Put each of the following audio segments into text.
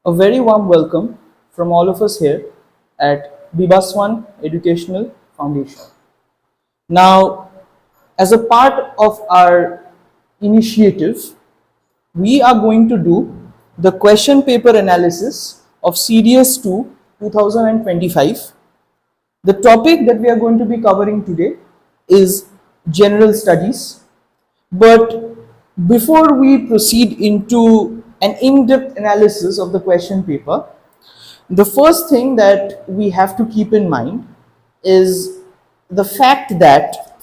A very warm welcome from all of us here at Bibaswan Educational Foundation. Now, as a part of our initiative, we are going to do the question paper analysis of CDS 2 2025. The topic that we are going to be covering today is general studies. But before we proceed into an in-depth analysis of the question paper, the first thing that we have to keep in mind is the fact that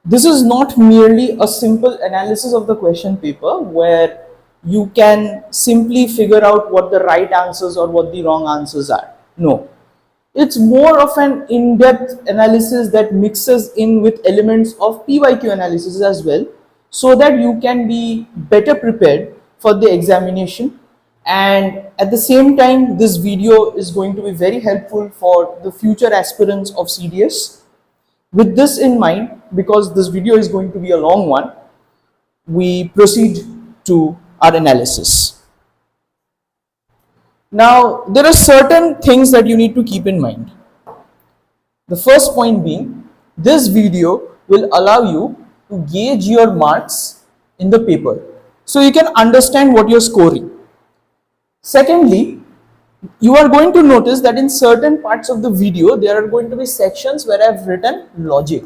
this is not merely a simple analysis of the question paper where you can simply figure out what the right answers or what the wrong answers are. No. It's more of an in-depth analysis that mixes in with elements of PYQ analysis as well, so that you can be better prepared for the examination. And at the same time, this video is going to be very helpful for the future aspirants of CDS. With this in mind, because this video is going to be a long one, we proceed to our analysis. Now, there are certain things that you need to keep in mind. The first point being, this video will allow you to gauge your marks in the paper, so you can understand what you're scoring. Secondly, you are going to notice that in certain parts of the video, there are going to be sections where I've written logic.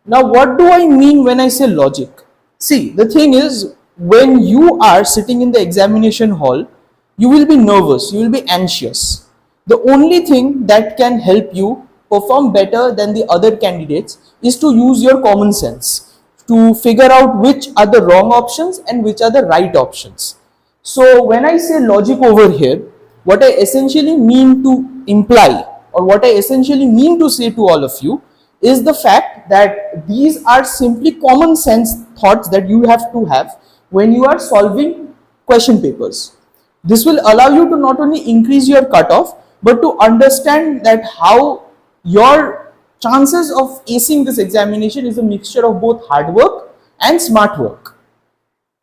Now, what do I mean when I say logic? See, the thing is, when you are sitting in the examination hall, you will be nervous, you will be anxious. The only thing that can help you perform better than the other candidates is to use your common sense to figure out which are the wrong options and which are the right options. So when I say logic over here, what I essentially mean to imply, or what I essentially mean to say to all of you, is the fact that these are simply common sense thoughts that you have to have when you are solving question papers. This will allow you to not only increase your cutoff, but to understand that how your chances of acing this examination is a mixture of both hard work and smart work.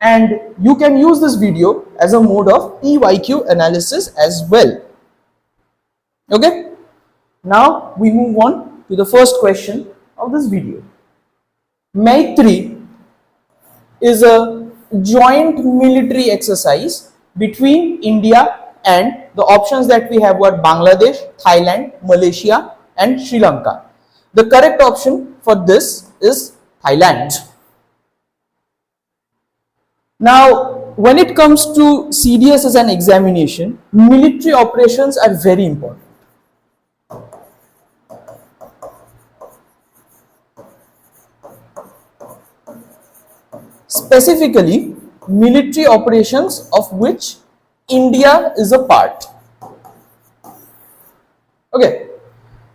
And you can use this video as a mode of PYQ analysis as well. Okay? Now we move on to the first question of this video. Maitri is a joint military exercise between India and the options that we have were Bangladesh, Thailand, Malaysia and Sri Lanka. The correct option for this is Thailand. Now, when it comes to CDS as an examination, military operations are very important. Specifically, military operations of which India is a part. Okay.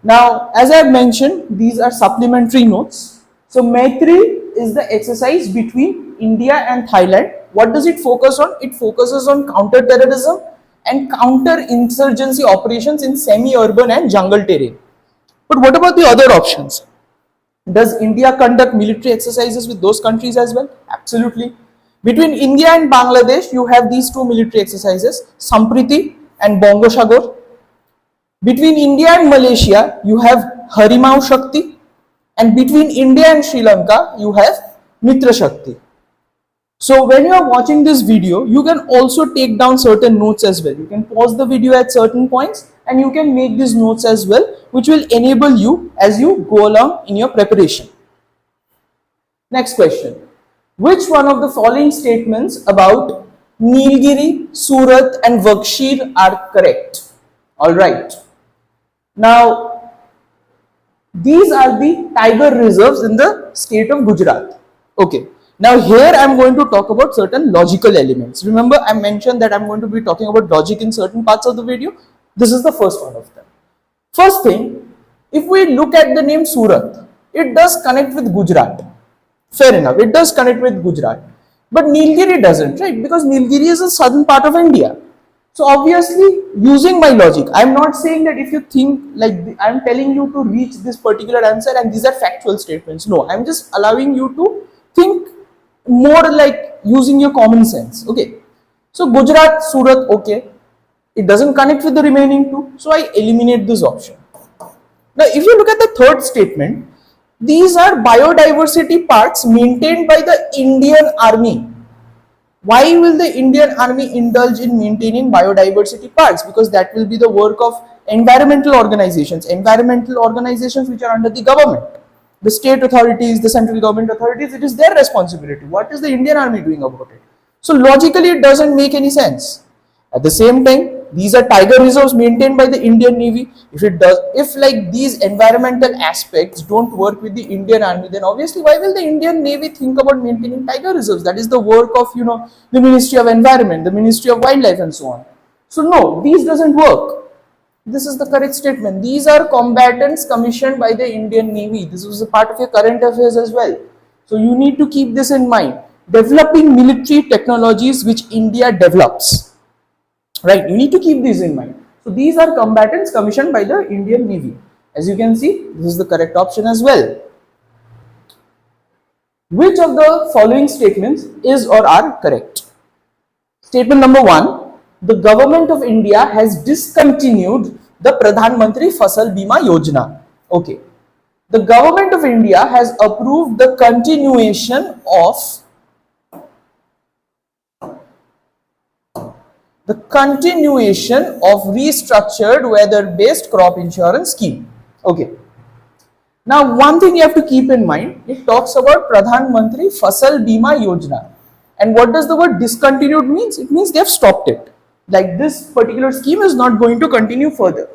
Now, as I have mentioned, these are supplementary notes. So, Maitri is the exercise between India and Thailand. What does it focus on? It focuses on counter-terrorism and counter-insurgency operations in semi-urban and jungle terrain. But what about the other options? Does India conduct military exercises with those countries as well? Absolutely. Between India and Bangladesh, you have these two military exercises, Sampriti and Bongo Shagor. Between India and Malaysia, you have Harimau Shakti, and between India and Sri Lanka, you have Mitra Shakti. So when you are watching this video, you can also take down certain notes as well. You can pause the video at certain points and you can make these notes as well, which will enable you as you go along in your preparation. Next question. Which one of the following statements about Nilgiri, Surat and Vakshir are correct? Alright. Now, these are the tiger reserves in the state of Gujarat. Okay. Now here I am going to talk about certain logical elements. Remember, I mentioned that I am going to be talking about logic in certain parts of the video. This is the first one of them. First thing, if we look at the name Surat, it does connect with Gujarat. Fair enough, it does connect with Gujarat. But Nilgiri doesn't, right? Because Nilgiri is a southern part of India. So obviously, using my logic, I am not saying that if you think like, I am telling you to reach this particular answer and these are factual statements. No, I am just allowing you to think more like using your common sense. Okay, so Gujarat, Surat, okay, it doesn't connect with the remaining two, so I eliminate this option. Now, if you look at the third statement, these are biodiversity parks maintained by the Indian Army. Why will the Indian Army indulge in maintaining biodiversity parks? Because that will be the work of environmental organizations which are under the government. The state authorities, the central government authorities, it is their responsibility. What is the Indian Army doing about it? So logically it doesn't make any sense. At the same time, these are tiger reserves maintained by the Indian Navy. If like these environmental aspects don't work with the Indian Army, then obviously why will the Indian Navy think about maintaining tiger reserves? That is the work of, the Ministry of Environment, the Ministry of Wildlife and so on. So no, these doesn't work. This is the correct statement. These are combatants commissioned by the Indian Navy. This was a part of your current affairs as well. So you need to keep this in mind. Developing military technologies which India develops. Right, you need to keep these in mind. So these are combatants commissioned by the Indian Navy. As you can see, this is the correct option as well. Which of the following statements is or are correct? Statement number 1, the government of India has discontinued the Pradhan Mantri Fasal Bima Yojana. Okay. The government of India has approved the continuation of restructured weather-based crop insurance scheme. Okay. Now, one thing you have to keep in mind, it talks about Pradhan Mantri Fasal Bima Yojana. And what does the word discontinued means? It means they have stopped it. Like this particular scheme is not going to continue further.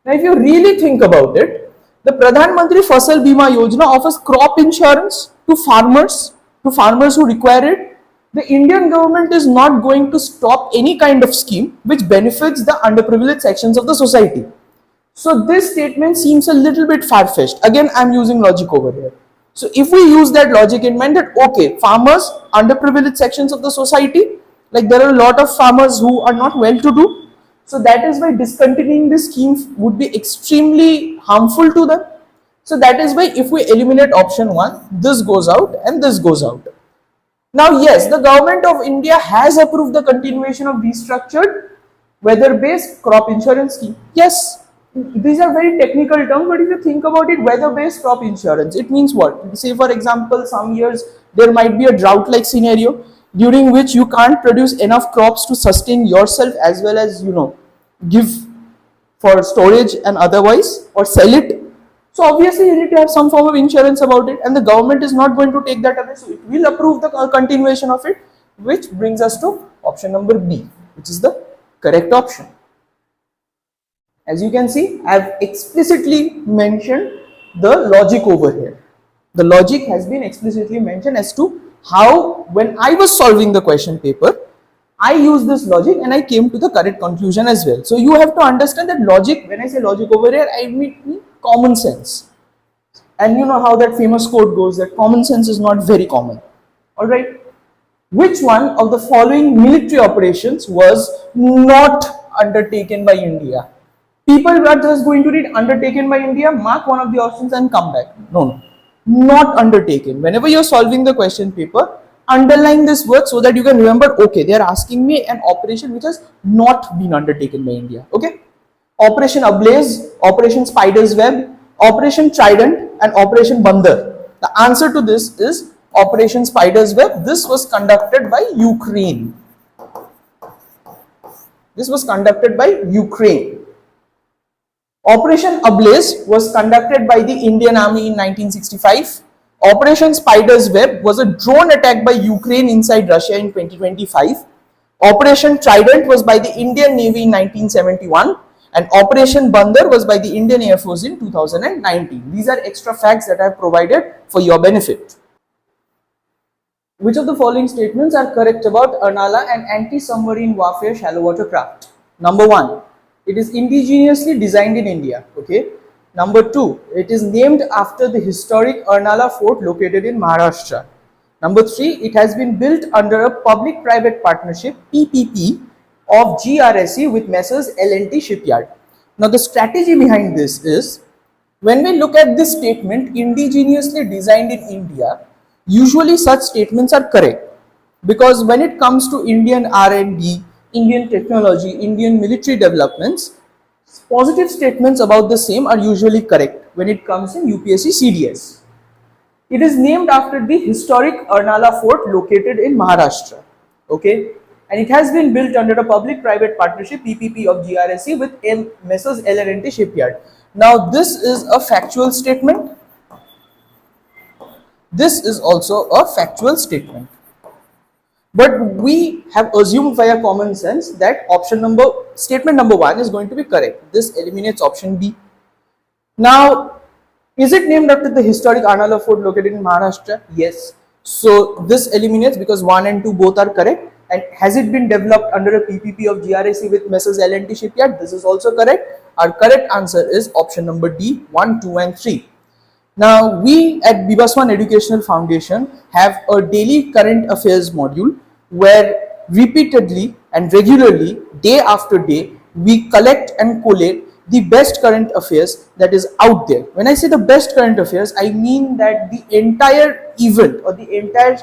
Now, if you really think about it, the Pradhan Mantri Fasal Bima Yojana offers crop insurance to farmers who require it. The Indian government is not going to stop any kind of scheme which benefits the underprivileged sections of the society. So this statement seems a little bit far-fetched. Again, I am using logic over here. So if we use that logic in mind that, okay, farmers, underprivileged sections of the society, like there are a lot of farmers who are not well-to-do. So that is why discontinuing this scheme would be extremely harmful to them. So that is why if we eliminate option 1, this goes out and this goes out. Now, yes, the government of India has approved the continuation of restructured weather-based crop insurance scheme. Yes, these are very technical terms, but if you think about it, weather-based crop insurance, it means what? Say, for example, some years there might be a drought-like scenario during which you can't produce enough crops to sustain yourself as well as, give for storage and otherwise or sell it. So obviously you need to have some form of insurance about it, and the government is not going to take that away, so it will approve the continuation of it, which brings us to option number B, which is the correct option. As you can see, I have explicitly mentioned the logic over here. The logic has been explicitly mentioned as to how, when I was solving the question paper, I used this logic and I came to the correct conclusion as well. So you have to understand that logic, when I say logic over here, I mean common sense. And you know how that famous quote goes, that common sense is not very common. Alright. Which one of the following military operations was not undertaken by India? People are just going to read undertaken by India, mark one of the options and come back. No. Not undertaken. Whenever you're solving the question paper, underline this word so that you can remember, okay, they are asking me an operation which has not been undertaken by India. Okay. Operation Ablaze, Operation Spider's Web, Operation Trident and Operation Bandar. The answer to this is Operation Spider's Web. This was conducted by Ukraine. This was conducted by Ukraine. Operation Ablaze was conducted by the Indian Army in 1965. Operation Spider's Web was a drone attack by Ukraine inside Russia in 2025. Operation Trident was by the Indian Navy in 1971. And Operation Bandar was by the Indian Air Force in 2019. These are extra facts that I have provided for your benefit. Which of the following statements are correct about Arnala and anti-submarine warfare shallow water craft? Number 1, it is indigenously designed in India. Okay. Number 2, it is named after the historic Arnala fort located in Maharashtra. Number 3, it has been built under a public-private partnership (PPP) of GRSE with Messrs L&T Shipyard. Now the strategy behind this is, when we look at this statement, indigenously designed in India, Usually such statements are correct, because when it comes to Indian R&D, Indian technology, Indian military developments, positive statements about the same are usually correct when it comes in UPSC CDS. It is named after the historic Arnala Fort located in Maharashtra. Okay, and it has been built under a public-private partnership (PPP) of GRSE with Messrs. L&T Shipyard. Now, this is a factual statement. This is also a factual statement. But we have assumed via common sense that statement number 1 is going to be correct. This eliminates option B. Now, is it named after the historic Arnala Fort located in Maharashtra? Yes. So this eliminates, because 1 and 2 both are correct. And has it been developed under a PPP of GRSE with Messrs. L&T Shipyard? This is also correct. Our correct answer is option number D, 1, 2 and 3. Now, we at Bibaswan Educational Foundation have a daily current affairs module where repeatedly and regularly, day after day, we collect and collate the best current affairs that is out there. When I say the best current affairs, I mean that the entire event or the entire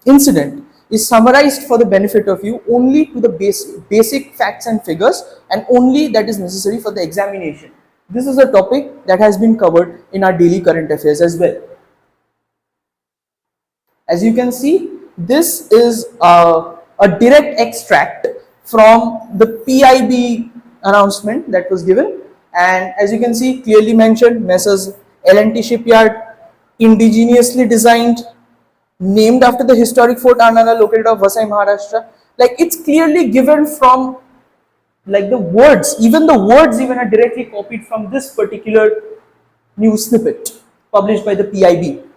incident is summarized for the benefit of you only to the basic facts and figures, and only that is necessary for the examination. This is a topic that has been covered in our daily current affairs as well. As you can see, this is a direct extract from the PIB announcement that was given, and as you can see, clearly mentioned, Messrs. L&T Shipyard, indigenously designed, named after the historic Fort Arnala located of Vasai, Maharashtra. Like, it's clearly given from, like, the words, even the words even are directly copied from this particular news snippet published by the PIB,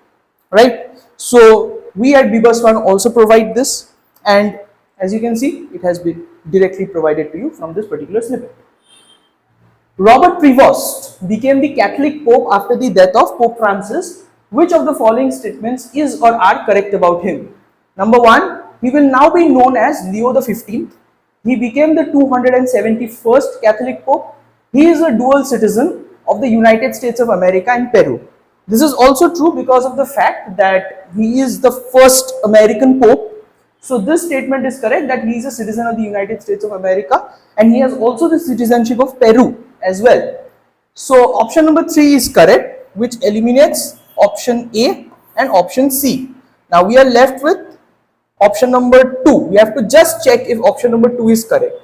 right? So we at Bibaswan also provide this, and as you can see, it has been directly provided to you from this particular snippet. Robert Prevost became the Catholic Pope after the death of Pope Francis. Which of the following statements is or are correct about him? Number 1, he will now be known as Leo the 15th. He became the 271st Catholic Pope. He is a dual citizen of the United States of America and Peru. This is also true because of the fact that he is the first American Pope. So this statement is correct, that he is a citizen of the United States of America, and he has also the citizenship of Peru as well. So option number 3 is correct, which eliminates option A and option C. Now we are left with option number 2. We have to just check if option number 2 is correct.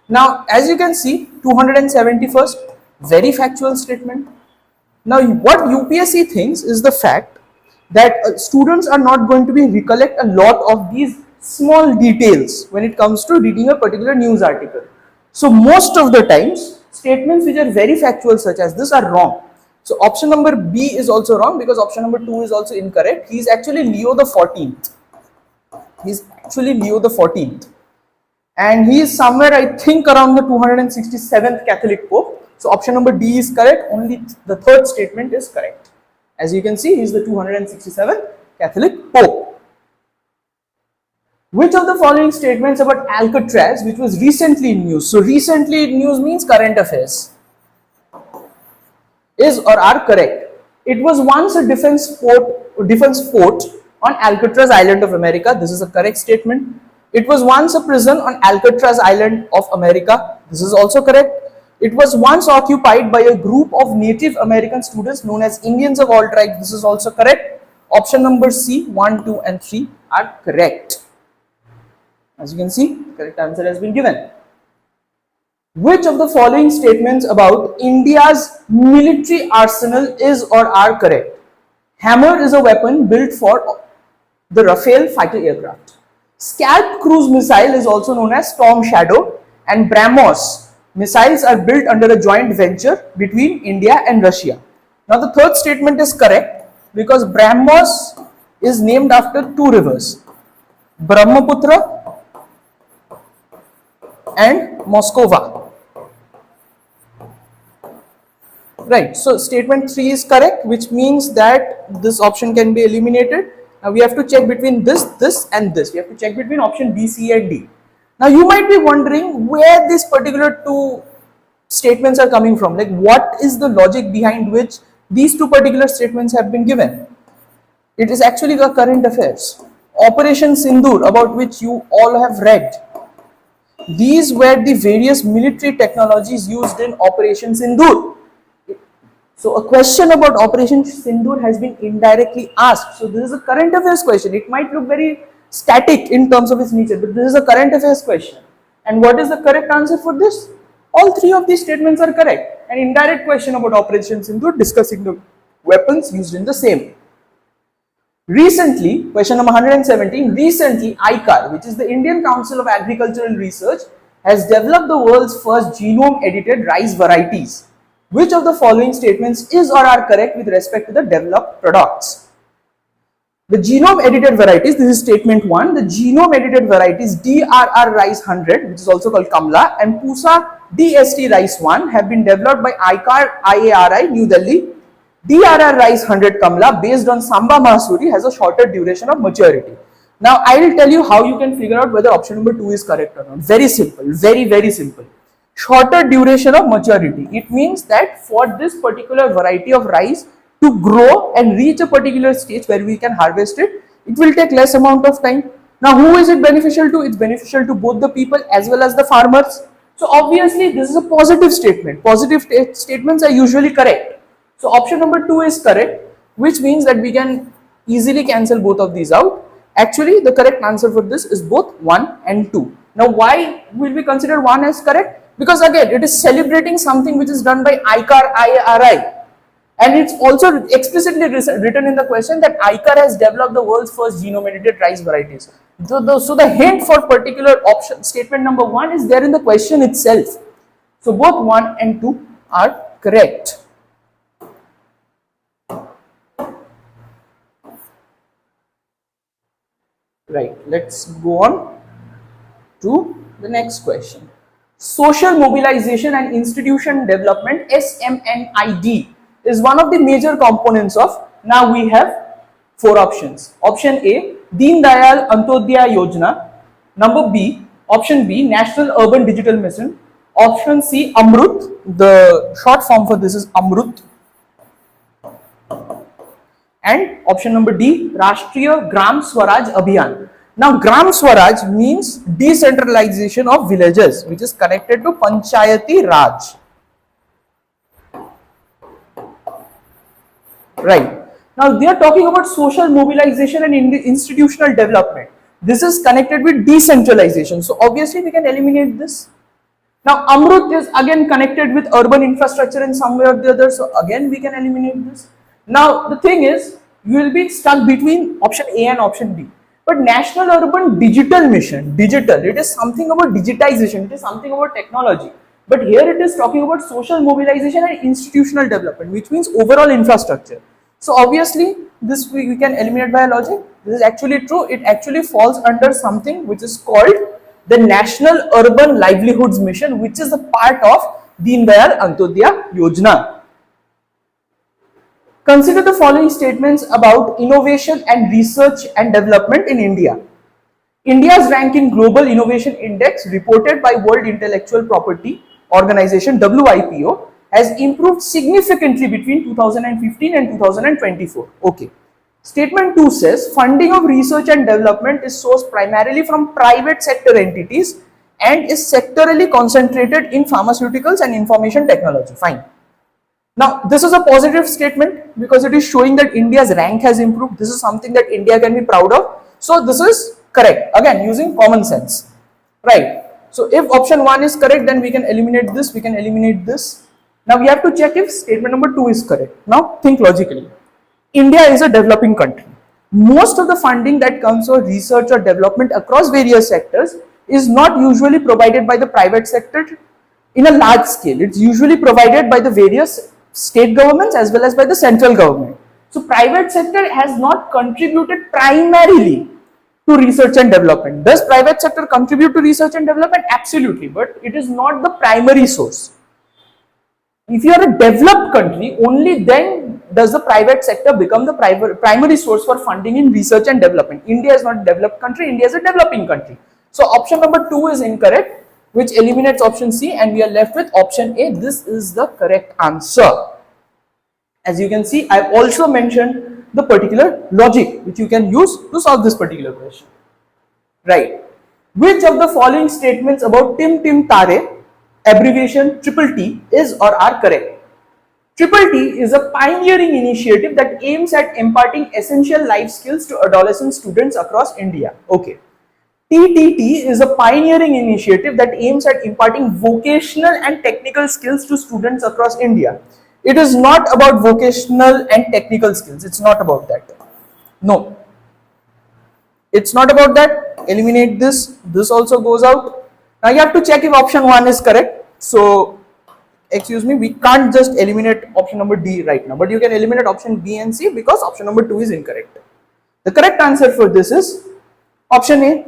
Now, as you can see, 271st, very factual statement. Now, what UPSC thinks is the fact that students are not going to be recollect a lot of these small details when it comes to reading a particular news article. So most of the times, statements which are very factual such as this are wrong. So option number B is also wrong, because option number 2 is also incorrect. He is actually Leo the 14th. He is actually Leo the 14th. And he is somewhere, I think, around the 267th Catholic Pope. So option number D is correct. Only the third statement is correct. As you can see, he is the 267th Catholic Pope. Which of the following statements about Alcatraz, which was recently in news? So recently in news means current affairs, is or are correct? It was once a defense fort on Alcatraz Island of America. This is a correct statement. It was once a prison on Alcatraz Island of America. This is also correct. It was once occupied by a group of Native American students known as Indians of all tribes. This is also correct. Option number C, 1, 2 and 3 are correct. As you can see, the correct answer has been given. Which of the following statements about India's military arsenal is or are correct? Hammer is a weapon built for the Rafale fighter aircraft. Scalp cruise missile is also known as Storm Shadow, and BrahMos missiles are built under a joint venture between India and Russia. Now the third statement is correct because BrahMos is named after two rivers, Brahmaputra and Moskova. Right, so statement 3 is correct, which means that this option can be eliminated. Now we have to check between this, this and this. We have to check between option B, C and D. Now you might be wondering where these particular two statements are coming from. Like what is the logic behind which these two particular statements have been given? It is actually the current affairs. Operation Sindoor, about which you all have read. These were the various military technologies used in Operation Sindoor. So a question about Operation Sindoor has been indirectly asked. So this is a current affairs question. It might look very static in terms of its nature, but this is a current affairs question. And what is the correct answer for this? All three of these statements are correct. An indirect question about Operation Sindoor discussing the weapons used in the same. Recently, question number 117, recently ICAR, which is the Indian Council of Agricultural Research, has developed the world's first genome-edited rice varieties. Which of the following statements is or are correct with respect to the developed products? The genome-edited varieties, this is statement 1, the genome-edited varieties DRR Rice 100, which is also called Kamla, and Pusa DST Rice 1 have been developed by ICAR IARI, New Delhi. DRR Rice 100 Kamla based on Samba Mahsuri has a shorter duration of maturity. Now I will tell you how you can figure out whether option number 2 is correct or not. Very simple, very simple. Shorter duration of maturity. It means that for this particular variety of rice to grow and reach a particular stage where we can harvest it, it will take less amount of time. Now who is it beneficial to? It's beneficial to both the people as well as the farmers. So obviously this is a positive statement. Positive statements are usually correct. So option number 2 is correct, which means that we can easily cancel both of these out. Actually, the correct answer for this is both 1 and 2. Now, why will we consider 1 as correct? Because again, it is celebrating something which is done by ICAR IARI. And it's also explicitly written in the question that ICAR has developed the world's first genome-edited rice varieties. So the hint for particular option, statement number 1 is there in the question itself. So both 1 and 2 are correct. Right, let's go on to the next question. Social mobilization and institution development, SMNID, is one of the major components of, now we have 4 options. Option A, Deen Dayal Antyodaya Yojana. Number B, option B, National Urban Digital Mission. Option C, Amrut, the short form for this is Amrut. And option number D, Rashtriya Gram Swaraj Abhiyan. Now, Gram Swaraj means decentralization of villages, which is connected to Panchayati Raj. Right. Now, they are talking about social mobilization and institutional development. This is connected with decentralization. So, obviously, we can eliminate this. Now, Amrut is again connected with urban infrastructure in some way or the other. So, again, we can eliminate this. Now, the thing is, you will be stuck between option A and option B. But National Urban Digital Mission, digital, it is something about digitization, it is something about technology. But here it is talking about social mobilization and institutional development, which means overall infrastructure. So, obviously, this we can eliminate by logic. This is actually true. It actually falls under something which is called the National Urban Livelihoods Mission, which is a part of Deen Dayal Antyodaya Yojana. Consider the following statements about innovation and research and development in India. India's rank in Global Innovation Index reported by World Intellectual Property Organization WIPO has improved significantly between 2015 and 2024. Okay. Statement 2 says funding of research and development is sourced primarily from private sector entities and is sectorally concentrated in pharmaceuticals and information technology. Fine. Now, this is a positive statement because it is showing that India's rank has improved. This is something that India can be proud of. So, this is correct. Again, using common sense. Right. So, if option 1 is correct, then we can eliminate this. We can eliminate this. Now, we have to check if statement number 2 is correct. Now, think logically. India is a developing country. Most of the funding that comes for research or development across various sectors is not usually provided by the private sector in a large scale. It's usually provided by the various state governments as well as by the central government. So, private sector has not contributed primarily to research and development. Does private sector contribute to research and development? Absolutely, but it is not the primary source. If you are a developed country, only then does the private sector become the primary source for funding in research and development. India is not a developed country, India is a developing country. So, option number 2 is incorrect, which eliminates option C, and we are left with option A. This is the correct answer. As you can see, I have also mentioned the particular logic which you can use to solve this particular question. Right. Which of the following statements about Tim Tim Tare, abbreviation Triple T, is or are correct? Triple T is a pioneering initiative that aims at imparting essential life skills to adolescent students across India. Okay. TTT is a pioneering initiative that aims at imparting vocational and technical skills to students across India. It is not about vocational and technical skills. It's not about that. No. It's not about that. Eliminate this. This also goes out. Now you have to check if option 1 is correct. So, excuse me, we can't just eliminate option number D right now. But you can eliminate option B and C because option number 2 is incorrect. The correct answer for this is option A.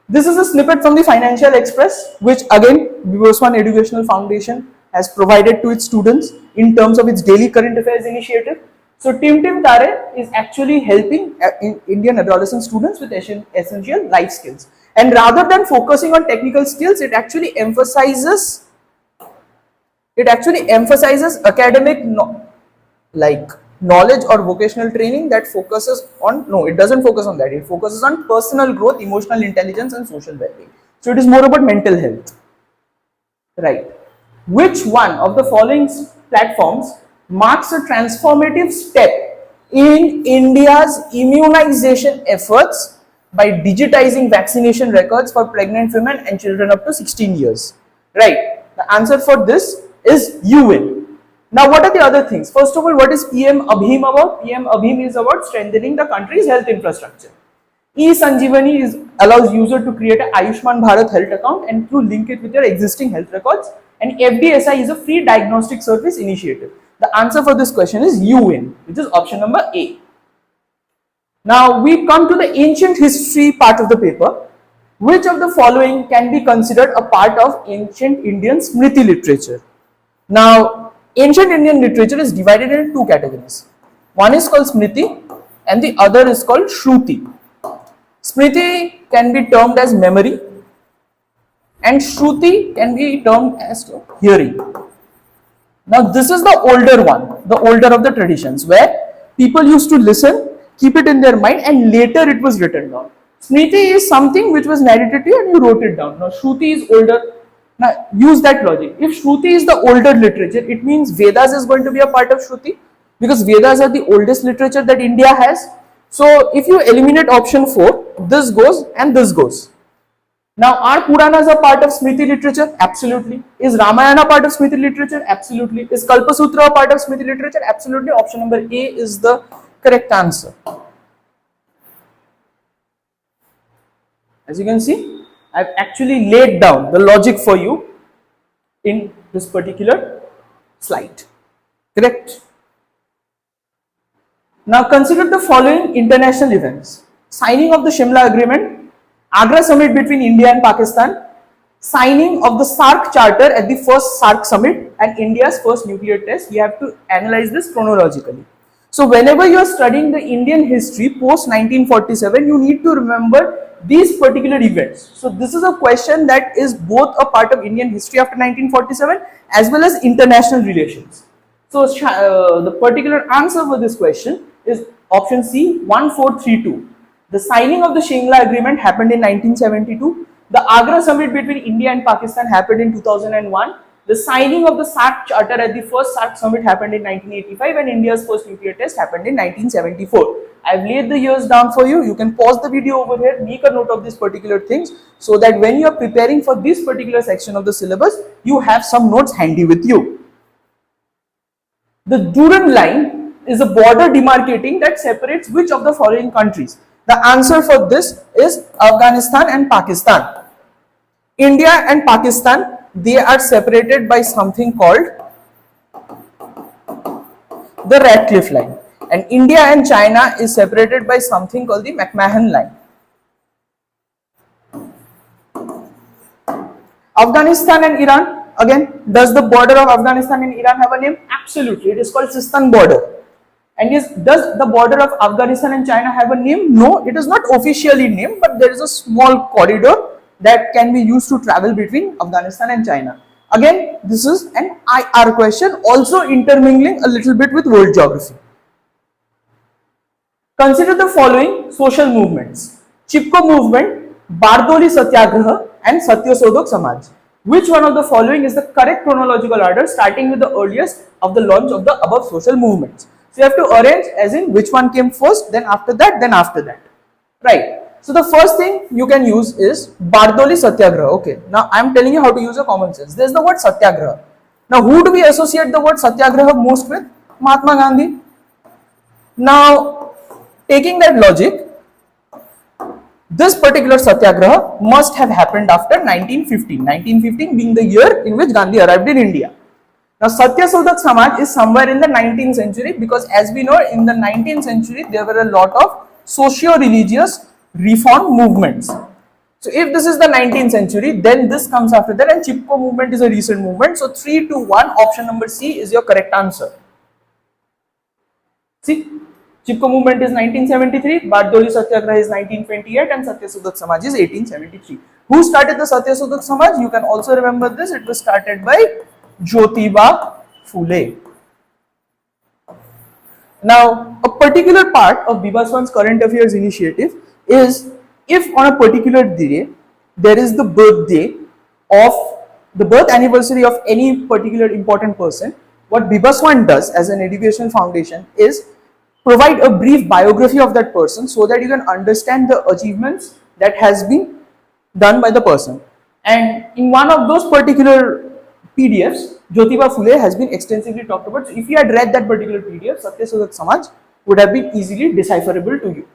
This is a snippet from the Financial Express, which again Bibaswan Educational Foundation has provided to its students in terms of its daily current affairs initiative. So Tim Tim Tare is actually helping Indian adolescent students with essential life skills. And rather than focusing on technical skills, it actually emphasizes academic knowledge or vocational training that focuses on, no, it doesn't focus on that. It focuses on personal growth, emotional intelligence and social well-being. So it is more about mental health. Right. Which one of the following platforms marks a transformative step in India's immunization efforts by digitizing vaccination records for pregnant women and children up to 16 years? Right. The answer for this is UN. Now, what are the other things? First of all, what is PM Abhim about? PM Abhim is about strengthening the country's health infrastructure. E-Sanjeevani allows user to create an Ayushman Bharat health account and to link it with your existing health records. And FDSI is a free diagnostic service initiative. The answer for this question is UN, which is option number A. Now, we come to the ancient history part of the paper. Which of the following can be considered a part of ancient Indian Smriti literature? Now, ancient Indian literature is divided into two categories. One is called Smriti and the other is called Shruti. Smriti can be termed as memory and Shruti can be termed as hearing. Now this is the older one, the older of the traditions, where people used to listen, keep it in their mind and later it was written down. Smriti is something which was narrated to you and you wrote it down. Now Shruti is older. Now use that logic. If Shruti is the older literature, it means Vedas is going to be a part of Shruti because Vedas are the oldest literature that India has. So if you eliminate option 4, this goes and this goes. Now are Puranas a part of Smriti literature? Absolutely. Is Ramayana part of Smriti literature? Absolutely. Is Kalpasutra a part of Smriti literature? Absolutely. Option number A is the correct answer. As you can see, I've actually laid down the logic for you in this particular slide. Correct? Now consider the following international events. Signing of the Shimla Agreement, Agra Summit between India and Pakistan, signing of the SAARC Charter at the first SAARC Summit and India's first nuclear test. We have to analyze this chronologically. So whenever you are studying the Indian history post 1947, you need to remember these particular events. So this is a question that is both a part of Indian history after 1947 as well as international relations. So the particular answer for this question is option C, 1432. The signing of the Shimla Agreement happened in 1972. The Agra Summit between India and Pakistan happened in 2001. The signing of the SAARC Charter at the first SAARC Summit happened in 1985 and India's first nuclear test happened in 1974. I've laid the years down for you. You can pause the video over here, make a note of these particular things so that when you are preparing for this particular section of the syllabus, you have some notes handy with you. The Durand line is a border demarcating that separates which of the following countries? The answer for this is Afghanistan and Pakistan. India and Pakistan, they are separated by something called the Radcliffe line. And India and China is separated by something called the McMahon line. Afghanistan and Iran, again, does the border of Afghanistan and Iran have a name? Absolutely, it is called Sistan border. And yes, does the border of Afghanistan and China have a name? No, it is not officially named, but there is a small corridor that can be used to travel between Afghanistan and China. Again, this is an IR question, also intermingling a little bit with world geography. Consider the following social movements: Chipko movement, Bardoli Satyagraha, and Satyasodhak Samaj. Which one of the following is the correct chronological order, starting with the earliest of the launch of the above social movements? So you have to arrange as in which one came first, then after that, then after that. Right. So the first thing you can use is Bardoli Satyagraha. Okay. Now I am telling you how to use a common sense. There is the word Satyagraha. Now who do we associate the word Satyagraha most with? Mahatma Gandhi. Now, taking that logic, this particular Satyagraha must have happened after 1915. 1915 being the year in which Gandhi arrived in India. Now, Satyasodhak Samaj is somewhere in the 19th century, because as we know, in the 19th century there were a lot of socio-religious reform movements. So if this is the 19th century, then this comes after that, and Chipko movement is a recent movement. So 3-1, option number C is your correct answer. See, Chipko movement is 1973, Bardoli Satyagraha is 1928, and Satyasodhak Samaj is 1873. Who started the Satyasodhak Samaj? You can also remember this. It was started by Jyotiba Phule. Now, a particular part of Bibaswan's current affairs initiative is, if on a particular day there is the birth anniversary of any particular important person, what Bibaswan does as an educational foundation is provide a brief biography of that person, so that you can understand the achievements that has been done by the person. And in one of those particular PDFs, Jyotiba Phule has been extensively talked about. So if you had read that particular PDF, Satyasodhak Samaj would have been easily decipherable to you.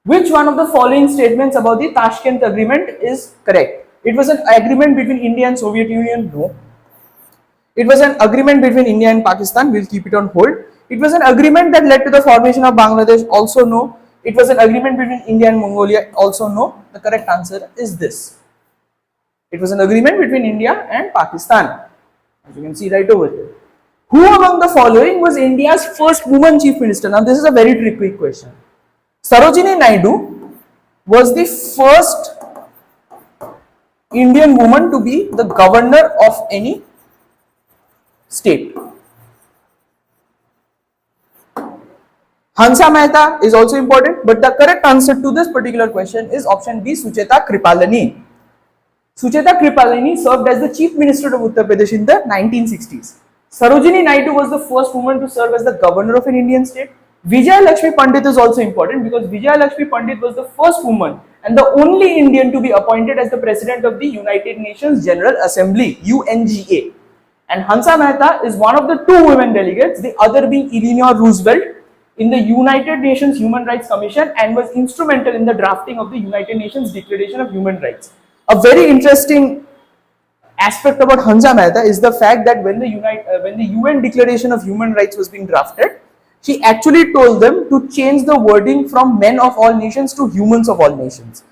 Which one of the following statements about the Tashkent Agreement is correct? It was an agreement between India and Soviet Union? No. It was an agreement between India and Pakistan? We'll keep it on hold. It was an agreement that led to the formation of Bangladesh? Also no. It was an agreement between India and Mongolia? Also no. The correct answer is this. It was an agreement between India and Pakistan, as you can see right over here. Who among the following was India's first woman chief minister? Now this is a very tricky question. Sarojini Naidu was the first Indian woman to be the governor of any state. Hansa Mehta is also important, but the correct answer to this particular question is option B, Sucheta Kripalani. Sucheta Kripalani served as the chief minister of Uttar Pradesh in the 1960s. Sarojini Naidu was the first woman to serve as the governor of an Indian state. Vijaya Lakshmi Pandit is also important, because Vijaya Lakshmi Pandit was the first woman and the only Indian to be appointed as the president of the United Nations General Assembly, UNGA. And Hansa Mehta is one of the two women delegates, the other being Eleanor Roosevelt, in the United Nations Human Rights Commission, and was instrumental in the drafting of the United Nations Declaration of Human Rights. A very interesting aspect about Hansa Mehta is the fact that when the UN Declaration of Human Rights was being drafted, she actually told them to change the wording from men of all nations to humans of all nations.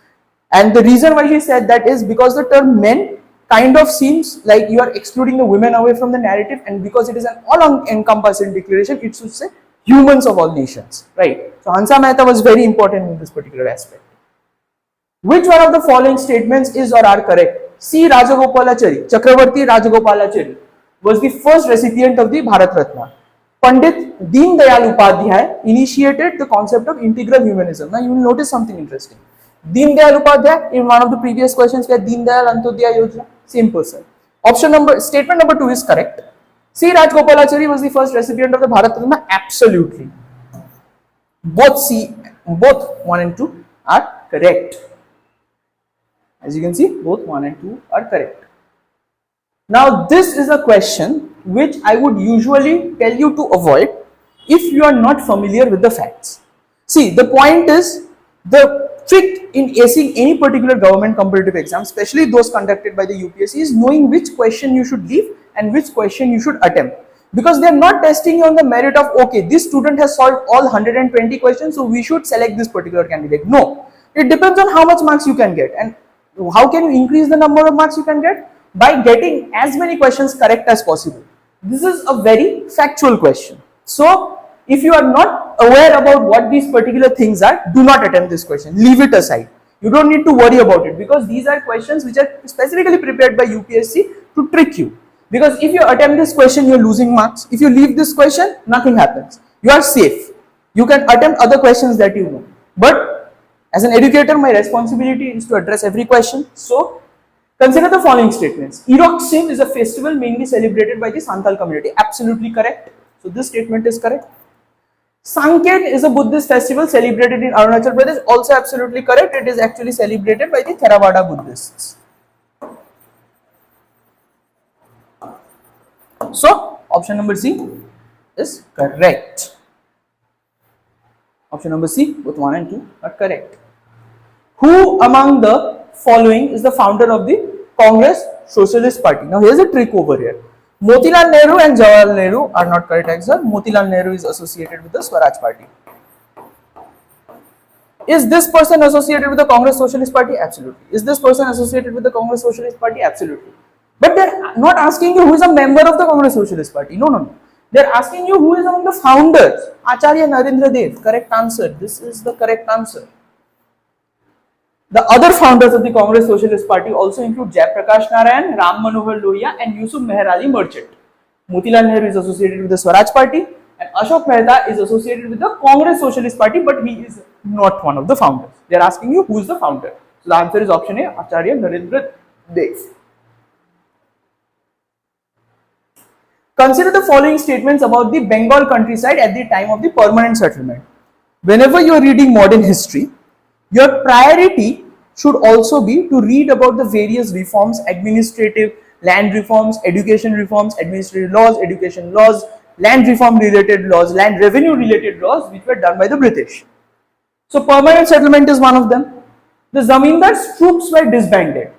And the reason why she said that is because the term men kind of seems like you are excluding the women away from the narrative, and because it is an all-encompassing declaration, it should say humans of all nations, right? So Hansa Mehta was very important in this particular aspect. Which one of the following statements is or are correct? C. Rajagopalachari, Chakravarti Rajagopalachari was the first recipient of the Bharat Ratna. Pandit Deen Dayal Upadhyay initiated the concept of integral humanism. Now you will notice something interesting. Deen Dayal Upadhyay, in one of the previous questions, where Deen Dayal Antyodaya Yojana, same person. Statement number 2 is correct. C. Rajagopalachari was the first recipient of the Bharat Ratna. Absolutely. Both 1 and 2 are correct. As you can see, both 1 and 2 are correct. Now this is a question which I would usually tell you to avoid if you are not familiar with the facts. See, the point is, the trick in acing any particular government competitive exam, especially those conducted by the UPSC, is knowing which question you should leave and which question you should attempt. Because they are not testing you on the merit of, okay, this student has solved all 120 questions, so we should select this particular candidate. No, it depends on how much marks you can get. And how can you increase the number of marks you can get? By getting as many questions correct as possible. This is a very factual question. So if you are not aware about what these particular things are, do not attempt this question. Leave it aside. You don't need to worry about it, because these are questions which are specifically prepared by UPSC to trick you. Because if you attempt this question, you are losing marks. If you leave this question, nothing happens. You are safe. You can attempt other questions that you know. But as an educator, my responsibility is to address every question. So consider the following statements. Irok Sim is a festival mainly celebrated by the Santhal community. Absolutely correct. So this statement is correct. Sanket is a Buddhist festival celebrated in Arunachal Pradesh. Also absolutely correct. It is actually celebrated by the Theravada Buddhists. So option number C is correct. Option number C, both 1 and 2 are correct. Who among the following is the founder of the Congress Socialist Party? Now here's a trick over here. Motilal Nehru and Jawaharlal Nehru are not correct answer. Motilal Nehru is associated with the Swaraj Party. Is this person associated with the Congress Socialist Party? Absolutely. Is this person associated with the Congress Socialist Party? Absolutely. But they're not asking you who is a member of the Congress Socialist Party. No, no, no. They're asking you who is among the founders. Acharya Narendra Dev. Correct answer. This is the correct answer. The other founders of the Congress Socialist Party also include Jayaprakash Narayan, Ram Manohar Lohia and Yusuf Meher Ali Merchant. Motilal Nehru is associated with the Swaraj Party and Ashok Mehta is associated with the Congress Socialist Party, but he is not one of the founders. They are asking you who is the founder. So the answer is option A, Acharya Narendra Dev. Consider the following statements about the Bengal countryside at the time of the permanent settlement. Whenever you are reading modern history, your priority should also be to read about the various reforms, administrative, land reforms, education reforms, administrative laws, education laws, land reform related laws, land revenue related laws which were done by the British. So permanent settlement is one of them. The Zamindars' troops were disbanded.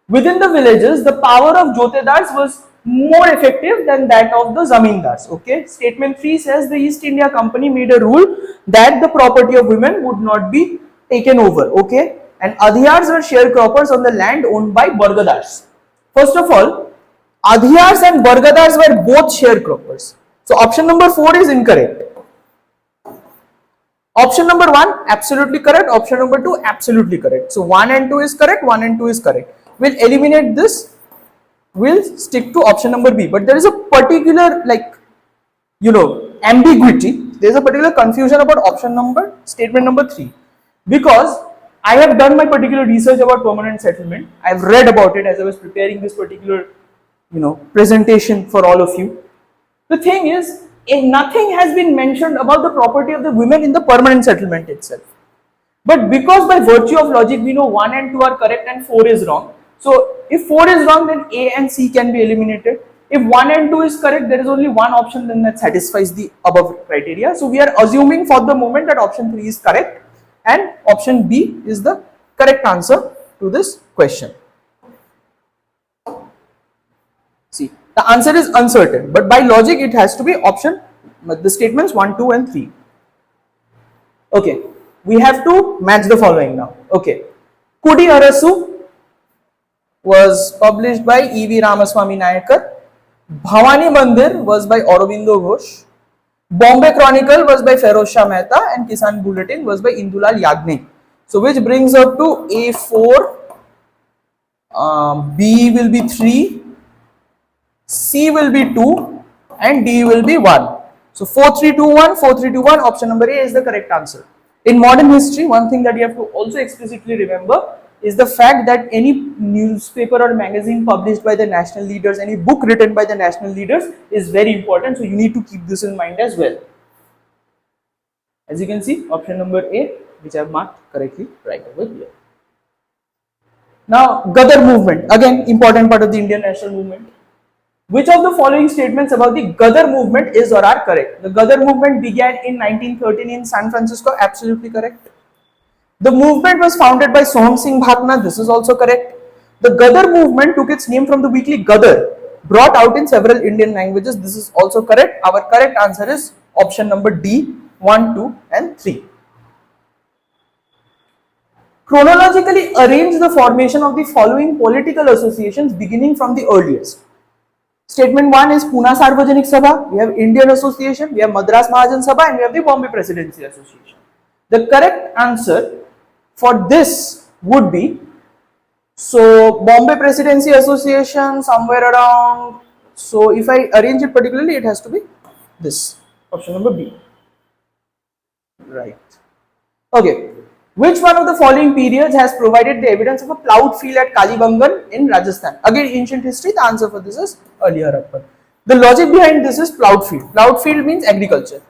Within the villages, the power of Jotedars was more effective than that of the Zamindars. Okay. Statement 3 says the East India Company made a rule that the property of women would not be taken over. Okay. And Adhiyars were sharecroppers on the land owned by Bargadars. First of all, Adhiyars and Bargadars were both sharecroppers. So option number 4 is incorrect. Option number 1 absolutely correct. Option number 2 absolutely correct. So 1 and 2 is correct. 1 and 2 is correct. We'll eliminate this. We'll stick to option number B. But there is a particular ambiguity. There is a particular confusion about statement number 3. Because I have done my particular research about permanent settlement. I have read about it as I was preparing this particular presentation for all of you. The thing is, nothing has been mentioned about the property of the women in the permanent settlement itself. But because by virtue of logic we know 1 and 2 are correct and 4 is wrong. So if 4 is wrong, then A and C can be eliminated. If 1 and 2 is correct, there is only one option then that satisfies the above criteria. So we are assuming for the moment that option 3 is correct and option B is the correct answer to this question. See, the answer is uncertain, but by logic it has to be option, the statements 1, 2 and 3. Okay, we have to match the following now. Okay, Kudi Arasu was published by E.V. Ramaswamy Nayakar. Bhavani Mandir was by Aurobindo Ghosh. Bombay Chronicle was by Feroz Shah Mehta and Kisan Bulletin was by Indulal Yagnik. So which brings up to A4, B will be 3, C will be 2 and D will be 1. So 4, 3, 2, 1, 4, 3, 2, 1, option number A is the correct answer. In modern history, one thing that you have to also explicitly remember is the fact that any newspaper or magazine published by the national leaders, any book written by the national leaders is very important. So you need to keep this in mind as well. As you can see, option number A, which I have marked correctly right over here. Now, Gadar movement, again important part of the Indian national movement. Which of the following statements about the Gadar movement is or are correct? The Gadar movement began in 1913 in San Francisco, absolutely correct. The movement was founded by Soham Singh Bhakna, this is also correct. The Gadar movement took its name from the weekly Gadar, brought out in several Indian languages, this is also correct. Our correct answer is option number D, 1, 2 and 3. Chronologically arrange the formation of the following political associations beginning from the earliest. Statement 1 is Pune Sarvajanik Sabha, we have Indian Association, we have Madras Mahajan Sabha and we have the Bombay Presidency Association. The correct answer for this would be, so Bombay Presidency Association somewhere around, so if I arrange it particularly it has to be this, option number B. Right. Okay. Which one of the following periods has provided the evidence of a ploughed field at Kalibangan in Rajasthan? Again, ancient history. The answer for this is early Harappan. The logic behind this is ploughed field. Ploughed field means agriculture.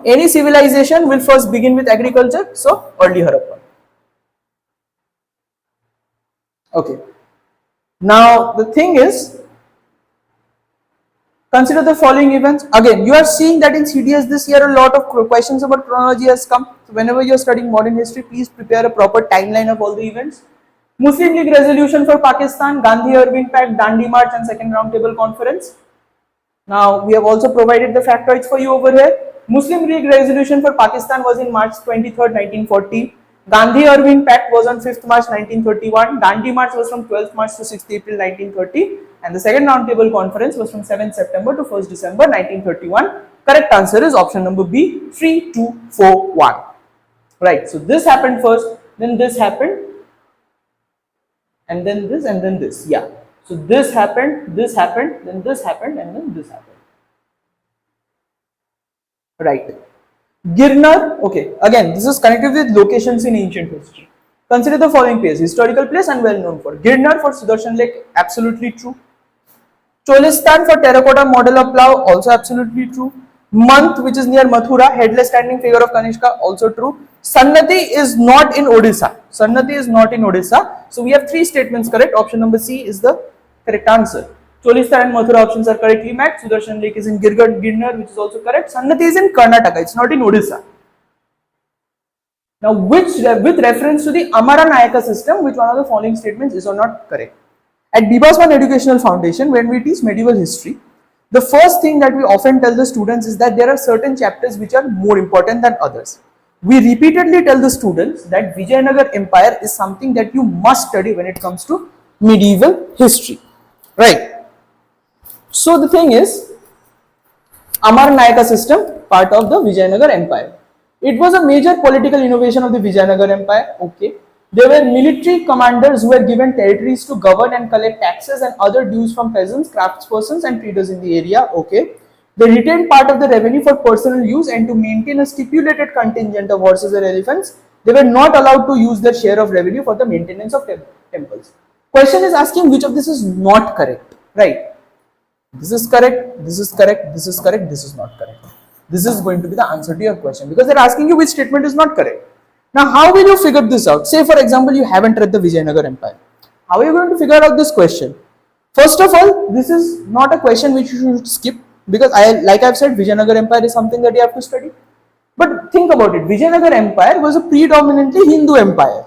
Any civilization will first begin with agriculture, so early Harappan. Okay. Now the thing is, consider the following events. Again, you are seeing that in CDS this year a lot of questions about chronology has come. So whenever you are studying modern history, please prepare a proper timeline of all the events. Muslim League resolution for Pakistan, Gandhi-Irving Pact, Dandi March and Second Roundtable Conference. Now we have also provided the factoids for you over here. Muslim League resolution for Pakistan was in March 23rd, 1940. Gandhi-Irving Pact was on 5th March 1931. Dandi March was from 12th March to 6th April 1930. And the Second Roundtable Conference was from 7th September to 1st December 1931. Correct answer is option number B, 3, 2, 4, 1. Right, so this happened first, then this happened, and then this, and then this. Yeah. So this happened, then this happened, and then this happened. Right. Girnar, okay, again, this is connected with locations in ancient history. Consider the following place: historical place and well known for. Girnar for Sudarshan Lake, absolutely true. Cholistan for terracotta model of plough, also absolutely true. Month, which is near Mathura, headless standing figure of Kanishka, also true. Sannati is not in Odisha. Sannati is not in Odisha. So we have three statements correct. Option number C is the correct answer. Cholistan and Mathura options are correctly matched. Sudarshan Lake is in Girnar, which is also correct. Sannati is in Karnataka. It's not in Odisha. Now, with reference to the Amaranayaka system, which one of the following statements is or not correct? At Bibaswan Educational Foundation, when we teach medieval history, the first thing that we often tell the students is that there are certain chapters which are more important than others. We repeatedly tell the students that Vijayanagar Empire is something that you must study when it comes to medieval history. Right. So the thing is, Amarnayaka system, part of the Vijayanagar Empire. It was a major political innovation of the Vijayanagar Empire. Okay. There were military commanders who were given territories to govern and collect taxes and other dues from peasants, craftspersons and traders in the area. Okay. They retained part of the revenue for personal use and to maintain a stipulated contingent of horses and elephants. They were not allowed to use their share of revenue for the maintenance of temples. Question is asking which of this is not correct, right? This is correct, this is correct, this is correct, this is not correct. This is going to be the answer to your question because they're asking you which statement is not correct. Now, how will you figure this out? Say, for example, you haven't read the Vijayanagar Empire. How are you going to figure out this question? First of all, this is not a question which you should skip because like I've said, Vijayanagar Empire is something that you have to study. But think about it. Vijayanagar Empire was a predominantly Hindu empire.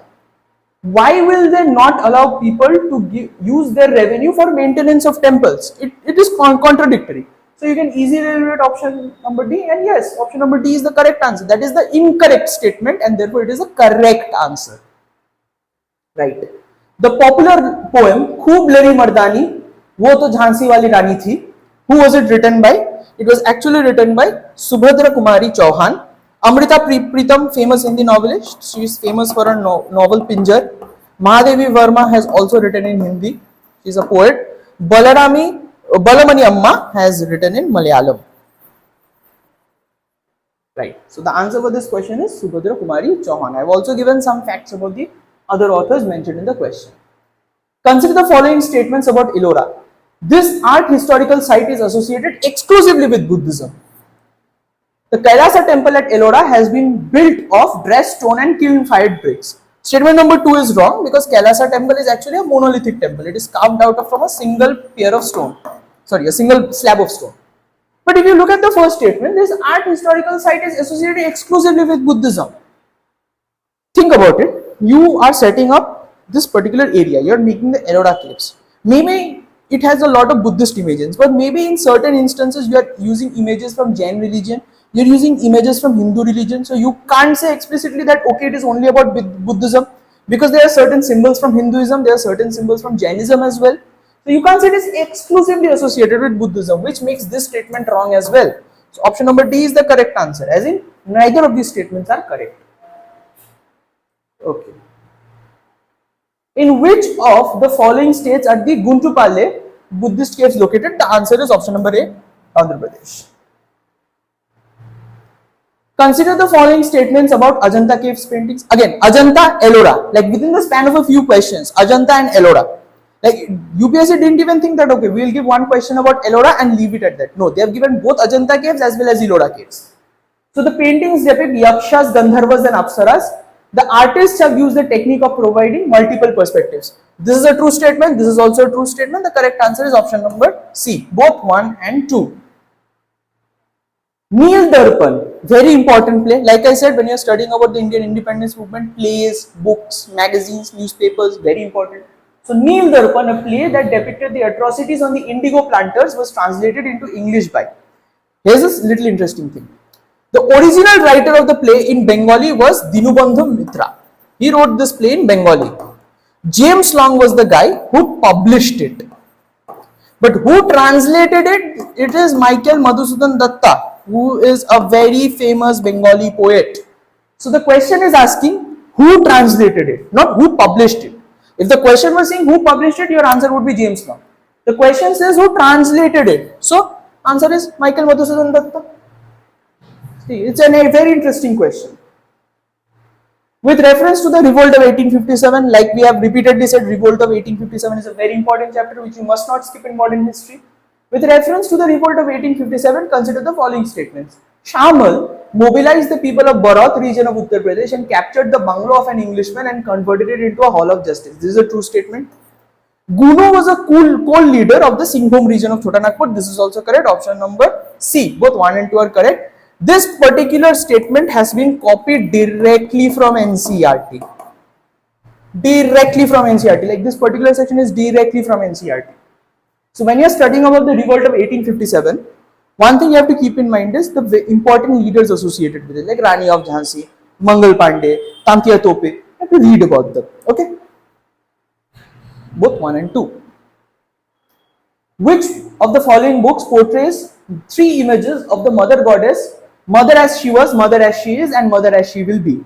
Why will they not allow people to use their revenue for maintenance of temples? It is contradictory. So you can easily eliminate option number D, and yes, option number D is the correct answer. That is the incorrect statement and therefore it is a correct answer. Right. The popular poem Khoob Lari Mardani, Wo To Jhansi Wali Rani Thi, who was it written by? It was actually written by Subhadra Kumari Chauhan. Amrita Pritam, famous Hindi novelist, she is famous for her novel Pinjar. Mahadevi Verma has also written in Hindi, she is a poet. Balamani Amma has written in Malayalam. Right. So the answer for this question is Subhadra Kumari Chauhan. I have also given some facts about the other authors mentioned in the question. Consider the following statements about Ellora. This art historical site is associated exclusively with Buddhism. The Kailasa temple at Ellora has been built of dressed stone and kiln-fired bricks. Statement number 2 is wrong because Kailasa temple is actually a monolithic temple. It is carved out from a single pair of stone. Sorry, a single slab of stone. But if you look at the first statement, this art historical site is associated exclusively with Buddhism. Think about it. You are setting up this particular area. You are making the Ellora cliffs. Maybe it has a lot of Buddhist images, but maybe in certain instances you are using images from Jain religion. You are using images from Hindu religion. So you can't say explicitly that okay, it is only about Buddhism because there are certain symbols from Hinduism. There are certain symbols from Jainism as well. So you can't say it is exclusively associated with Buddhism, which makes this statement wrong as well. So option number D is the correct answer, as in neither of these statements are correct. Okay. In which of the following states are the Guntupalli Buddhist caves located? The answer is option number A, Andhra Pradesh. Consider the following statements about Ajanta caves paintings. Again, Ajanta, Ellora. Like within the span of a few questions, Ajanta and Ellora. Like UPSC didn't even think that okay, we'll give one question about Ellora and leave it at that. No, they have given both Ajanta caves as well as Ellora caves. So the paintings depict Yakshas, Gandharvas and Apsaras. The artists have used the technique of providing multiple perspectives. This is a true statement. This is also a true statement. The correct answer is option number C, both 1 and 2. Neel Darpan, very important play. Like I said, when you are studying about the Indian independence movement, plays, books, magazines, newspapers, very important. So Neel Darpan, a play that depicted the atrocities on the indigo planters, was translated into English by. Here's a little interesting thing. The original writer of the play in Bengali was Dinubandhu Mitra. He wrote this play in Bengali. James Long was the guy who published it. But who translated it? It is Michael Madhusudan Datta, who is a very famous Bengali poet. So the question is asking who translated it, not who published it. If the question was saying who published it, your answer would be James Long. The question says who translated it. So answer is Michael Madhusudan Datta. See, it's a very interesting question. With reference to the revolt of 1857, like we have repeatedly said, revolt of 1857 is a very important chapter which you must not skip in modern history. With reference to the revolt of 1857, consider the following statements. Shamal mobilized the people of Baraut region of Uttar Pradesh and captured the bungalow of an Englishman and converted it into a hall of justice. This is a true statement. Guno was a coal leader of the Singhbhum region of Chota Nagpur. This is also correct. Option number C. Both 1 and 2 are correct. This particular statement has been copied directly from NCERT. Directly from NCERT. Like this particular section is directly from NCERT. So when you are studying about the revolt of 1857, one thing you have to keep in mind is the important leaders associated with it, like Rani of Jhansi, Mangal Pandey, Tantia Tope. You have to read about them. Okay? Both 1 and 2. Which of the following books portrays 3 images of the mother goddess, mother as she was, mother as she is, and mother as she will be?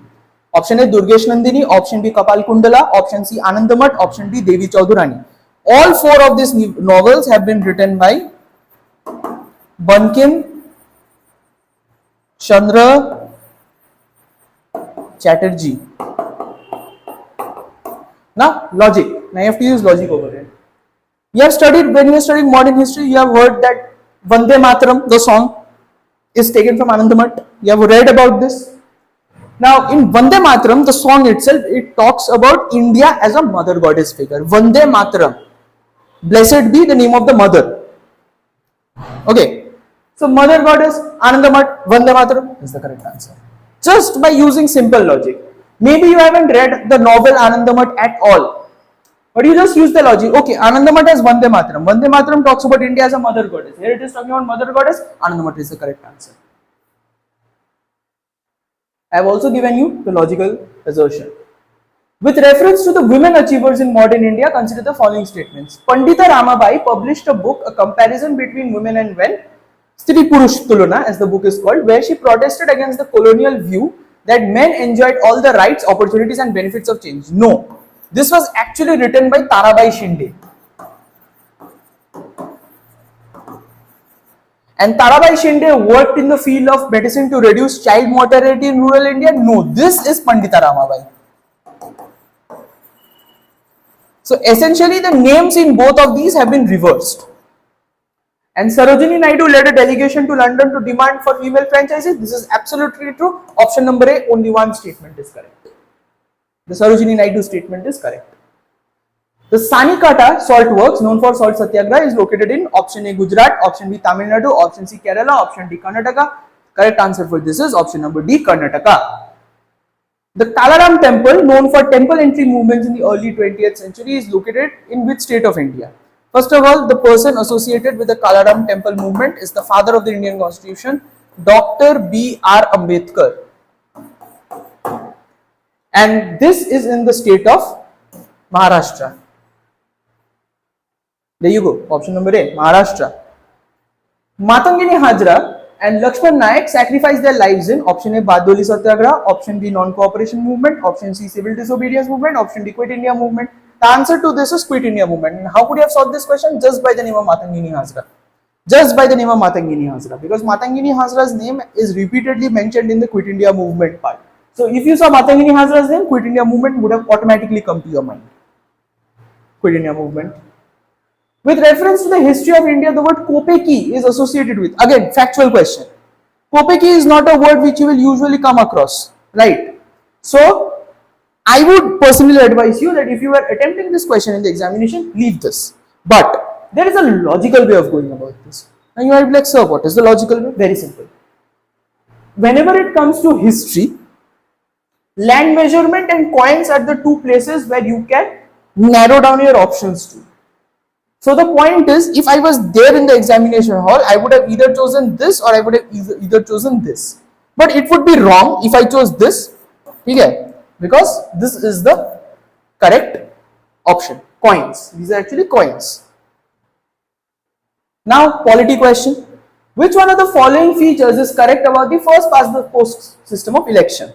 Option A, Durgesh Nandini. Option B, Kapal Kundala. Option C, Anandamat. Option D, Devi Chaudhurani. All 4 of these novels have been written by Bankim Chandra Chatterjee. Now, logic. Now you have to use logic over here. You have studied, when you are studying modern history, you have heard that Vande Mataram, the song, is taken from Anandamat. You have read about this. Now, in Vande Mataram, the song itself, it talks about India as a mother goddess figure. Vande Mataram. Blessed be the name of the mother. Okay. So, mother goddess, Anandamat, Vande Mataram is the correct answer. Just by using simple logic. Maybe you haven't read the novel Anandamat at all. But you just use the logic. Okay, Anandamat has Vande Mataram. Vande Mataram talks about India as a mother goddess. Here it is talking about mother goddess. Anandamat is the correct answer. I have also given you the logical assertion. With reference to the women achievers in modern India, consider the following statements. Pandita Ramabai published a book, A Comparison Between Women and Men, Stri Purush Tulana, as the book is called, where she protested against the colonial view that men enjoyed all the rights, opportunities and benefits of change. No. This was actually written by Tarabai Shinde. And Tarabai Shinde worked in the field of medicine to reduce child mortality in rural India. No, this is Pandita Ramabai. So essentially the names in both of these have been reversed. And Sarojini Naidu led a delegation to London to demand for female franchises. This is absolutely true. Option number A, only one statement is correct. The Sarojini Naidu statement is correct. The Sanikata salt works, known for salt satyagraha, is located in option A, Gujarat, option B, Tamil Nadu, option C, Kerala, option D, Karnataka. Correct answer for this is option number D, Karnataka. The Kalaram temple, known for temple entry movements in the early 20th century, is located in which state of India? First of all, the person associated with the Kalaram temple movement is the father of the Indian Constitution, Dr. B.R. Ambedkar. And this is in the state of Maharashtra. There you go, option number A, Maharashtra. Matangini Hajra and Lakshman Naik sacrificed their lives in option A, Badoli Satyagraha, option B, non-cooperation movement, option C, civil disobedience movement, option D, Quit India movement. The answer to this is Quit India movement. And how could you have solved this question? Just by the name of Matangini Hajra. just by the name of Matangini Hazra, because Matangini Hazra's name is repeatedly mentioned in the Quit India movement part. So if you saw Matangini Hazra's name, Quit India movement would have automatically come to your mind. Quit India movement. With reference to the history of India, the word Kopeki is associated with, again, factual question. Kopeki is not a word which you will usually come across, right? So I would personally advise you that if you are attempting this question in the examination, leave this. But there is a logical way of going about this. And you are like, sir, what is the logical way? Very simple. Whenever it comes to history, land measurement and coins are the two places where you can narrow down your options to. So the point is, if I was there in the examination hall, I would have either chosen this or I would have either chosen this. But it would be wrong if I chose this, okay? Because this is the correct option. Coins. These are actually coins. Now, polity question. Which one of the following features is correct about the first past the post system of election?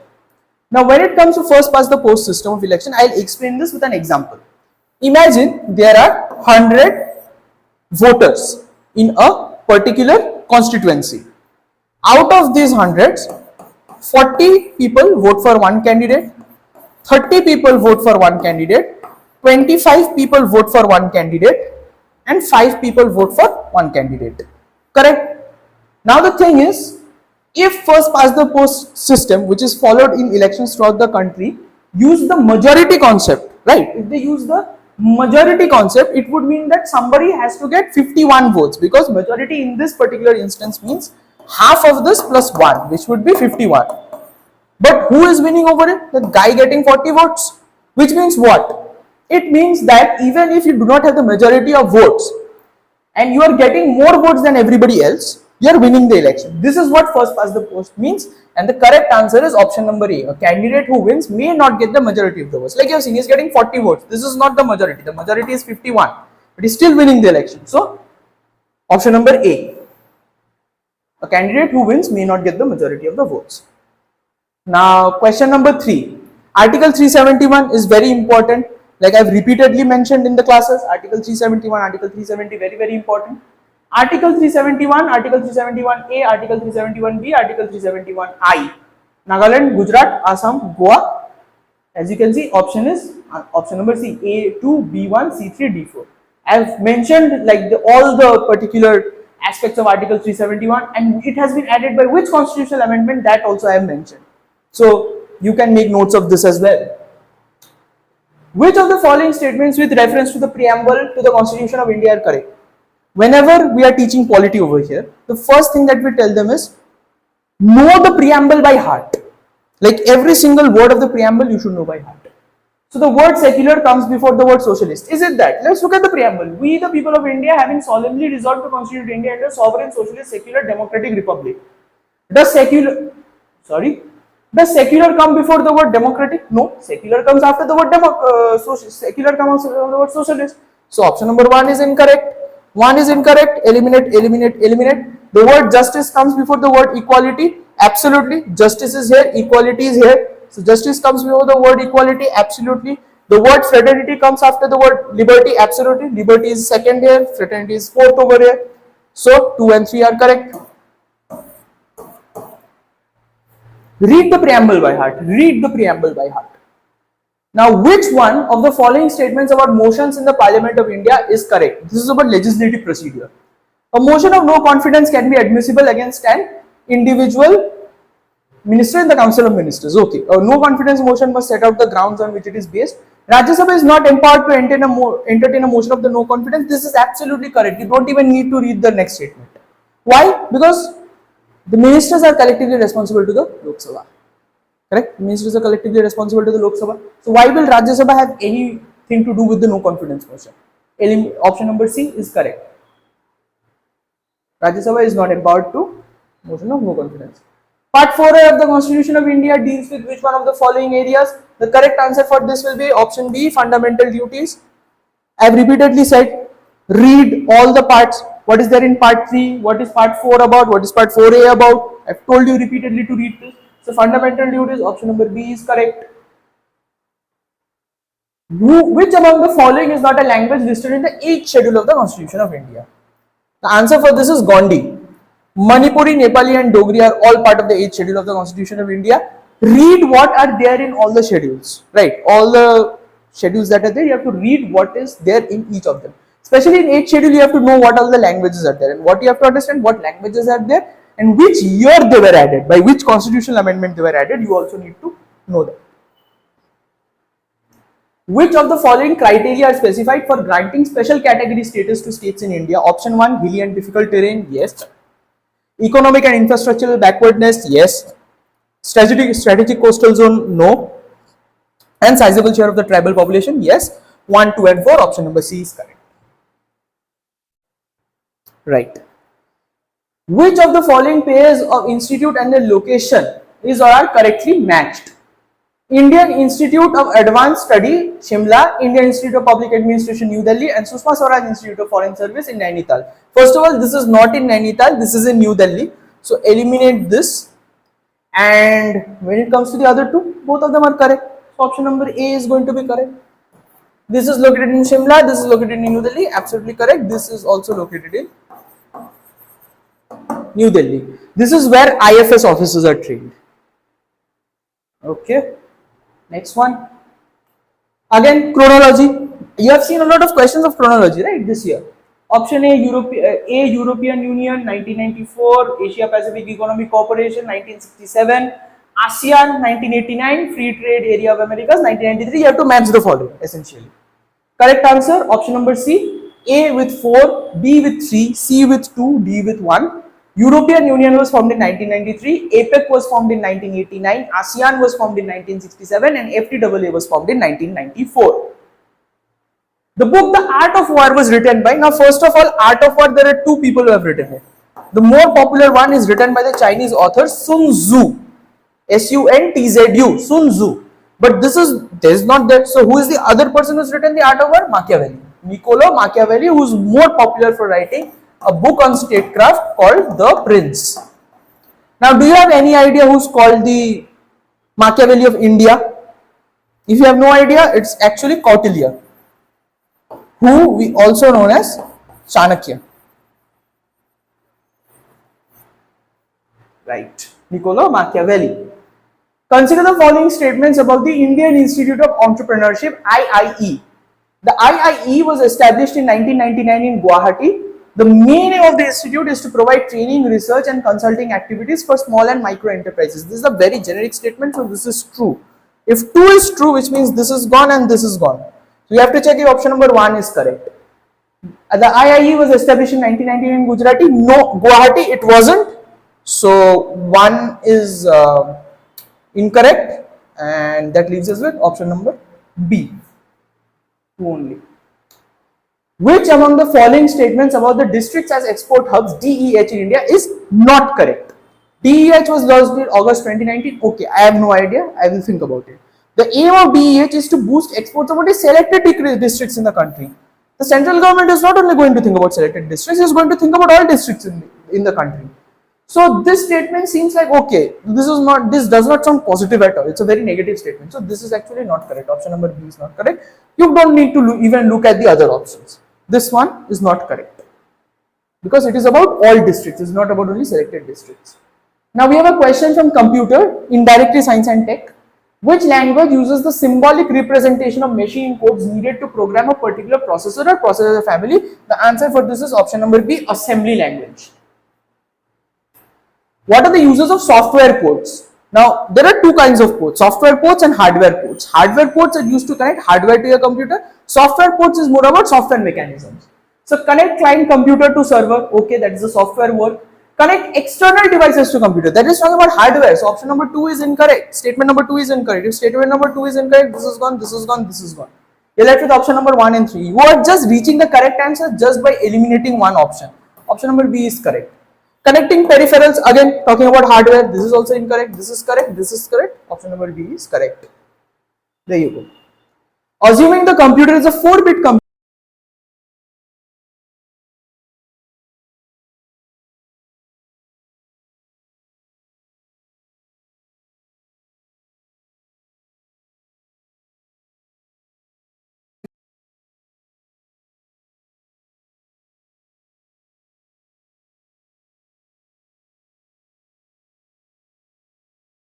Now, when it comes to first past the post system of election, I'll explain this with an example. Imagine there are 100 voters in a particular constituency. Out of these hundreds, 40 people vote for one candidate, 30 people vote for one candidate, 25 people vote for one candidate, and 5 people vote for one candidate. Correct? Now the thing is, if first past the post system, which is followed in elections throughout the country, use the majority concept, right? If they use the majority concept, it would mean that somebody has to get 51 votes, because majority in this particular instance means half of this plus 1, which would be 51. But who is winning over it? The guy getting 40 votes, which means what? It means that even if you do not have the majority of votes and you are getting more votes than everybody else, you are winning the election. This is what first past the post means, and the correct answer is option number A. A candidate who wins may not get the majority of the votes. Like you have seen, he is getting 40 votes. This is not the majority. The majority is 51, but he is still winning the election. So, option number A. A candidate who wins may not get the majority of the votes. Now, question number 3. Article 371 is very important. Like I have repeatedly mentioned in the classes, Article 371, Article 370, very, very important. Article 371, Article 371A, Article 371B, Article 371I. Nagaland, Gujarat, Assam, Goa. As you can see, option is option number C, A2, B1, C3, D4. I have mentioned like all the particular aspects of Article 371, and it has been added by which constitutional amendment, that also I have mentioned. So you can make notes of this as well. Which of the following statements with reference to the preamble to the Constitution of India are correct? Whenever we are teaching polity over here, the first thing that we tell them is know the preamble by heart. Like every single word of the preamble you should know by heart. So the word secular comes before the word socialist. Is it that? Let's look at the preamble. We, the people of India, having solemnly resolved to constitute India into a sovereign, socialist, secular, democratic republic. Does secular come before the word democratic? No, secular comes after the word secular comes after the word socialist. So option number 1 is incorrect. 1 is incorrect. Eliminate, eliminate, eliminate. The word justice comes before the word equality. Absolutely. Justice is here. Equality is here. So justice comes before the word equality. Absolutely. The word fraternity comes after the word liberty. Absolutely. Liberty is second here. Fraternity is fourth over here. So 2 and 3 are correct. Read the preamble by heart. Read the preamble by heart. Now, which one of the following statements about motions in the Parliament of India is correct? This is about legislative procedure. A motion of no confidence can be admissible against an individual minister in the Council of Ministers. Okay. A no confidence motion must set out the grounds on which it is based. Rajya Sabha is not empowered to entertain a motion of the no confidence. This is absolutely correct. You don't even need to read the next statement. Why? Because the ministers are collectively responsible to the Lok Sabha. Correct? Ministers are collectively responsible to the Lok Sabha. So why will Rajya Sabha have anything to do with the no confidence motion? Option number C is correct. Rajya Sabha is not empowered to motion of no confidence. Part 4A of the Constitution of India deals with which one of the following areas? The correct answer for this will be option B, fundamental duties. I have repeatedly said, read all the parts. What is there in part 3? What is part 4 about? What is part 4A about? I have told you repeatedly to read this. So fundamental duties, option number B is correct. Which among the following is not a language listed in the 8th schedule of the Constitution of India? The answer for this is Gondi. Manipuri, Nepali and Dogri are all part of the 8th schedule of the Constitution of India. Read what are there in all the schedules, right? All the schedules that are there, you have to read what is there in each of them. Especially in 8th schedule, you have to know what all the languages are there, and what you have to understand what languages are there and which year they were added, by which constitutional amendment they were added, you also need to know that. Which of the following criteria are specified for granting special category status to states in India? Option 1, hilly and difficult terrain, yes. Economic and infrastructural backwardness, yes. Strategic coastal zone, no. And sizable share of the tribal population, yes. 1, 2 and 4, option number C is correct. Right. Which of the following pairs of institute and their location is or are correctly matched? Indian Institute of Advanced Study, Shimla, Indian Institute of Public Administration, New Delhi, and Sushma Swaraj Institute of Foreign Service in Nainital. First of all, this is not in Nainital, this is in New Delhi. So eliminate this. And when it comes to the other two, both of them are correct. So option number A is going to be correct. This is located in Shimla, this is located in New Delhi, absolutely correct. This is also located in New Delhi. This is where IFS officers are trained. Okay. Next one. Again, chronology. You have seen a lot of questions of chronology, right, this year. Option A, European Union, 1994. Asia Pacific Economic Cooperation, 1967. ASEAN, 1989. Free Trade Area of Americas, 1993. You have to match the following, essentially. Correct answer, option number C. A with 4, B with 3, C with 2, D with 1. European Union was formed in 1993, APEC was formed in 1989, ASEAN was formed in 1967 and FTAA was formed in 1994. The book The Art of War was written by, now first of all, Art of War, there are two people who have written it. The more popular one is written by the Chinese author Sun Tzu, S-U-N-T-Z-U, Sun Tzu. But this is not that. So who is the other person who's written The Art of War? Machiavelli. Niccolo Machiavelli, who's more popular for writing a book on statecraft called The Prince. Now, do you have any idea who's called the Machiavelli of India? If you have no idea, it's actually Kautilya, who we also known as Chanakya. Right, Niccolo Machiavelli. Consider the following statements about the Indian Institute of Entrepreneurship, IIE. The IIE was established in 1999 in Guwahati. The main aim of the institute is to provide training, research and consulting activities for small and micro enterprises. This is a very generic statement, so this is true. If 2 is true, which means this is gone and this is gone. So you have to check if option number 1 is correct. The IIE was established in 1999 in Gujarati. No, Guwahati it wasn't. So 1 is incorrect, and that leaves us with option number B. 2 only. Which among the following statements about the districts as export hubs DEH in India is not correct? DEH was launched in August 2019. Okay, I have no idea. I will think about it. The aim of DEH is to boost exports of only selected districts in the country. The central government is not only going to think about selected districts, it is going to think about all districts in the country. So this statement seems like, okay, this does not sound positive at all. It's a very negative statement. So this is actually not correct. Option number B is not correct. You don't need to even look at the other options. This one is not correct because it is about all districts. It's not about only selected districts. Now we have a question from computer, indirectly science and tech. Which language uses the symbolic representation of machine codes needed to program a particular processor or processor family? The answer for this is option number B, assembly language. What are the uses of software ports? Now, there are two kinds of ports, software ports and hardware ports. Hardware ports are used to connect hardware to your computer. Software ports is more about software mechanisms. So, connect client computer to server, okay, that is the software work. Connect external devices to computer, that is talking about hardware. So, option number 2 is incorrect. Statement number 2 is incorrect. If statement number 2 is incorrect, this is gone, this is gone, this is gone. You're left with option number 1 and 3. You are just reaching the correct answer just by eliminating one option. Option number B is correct. Connecting peripherals, again talking about hardware, this is also incorrect, this is correct, this is correct, option number B is correct. There you go. Assuming the computer is a 4-bit computer,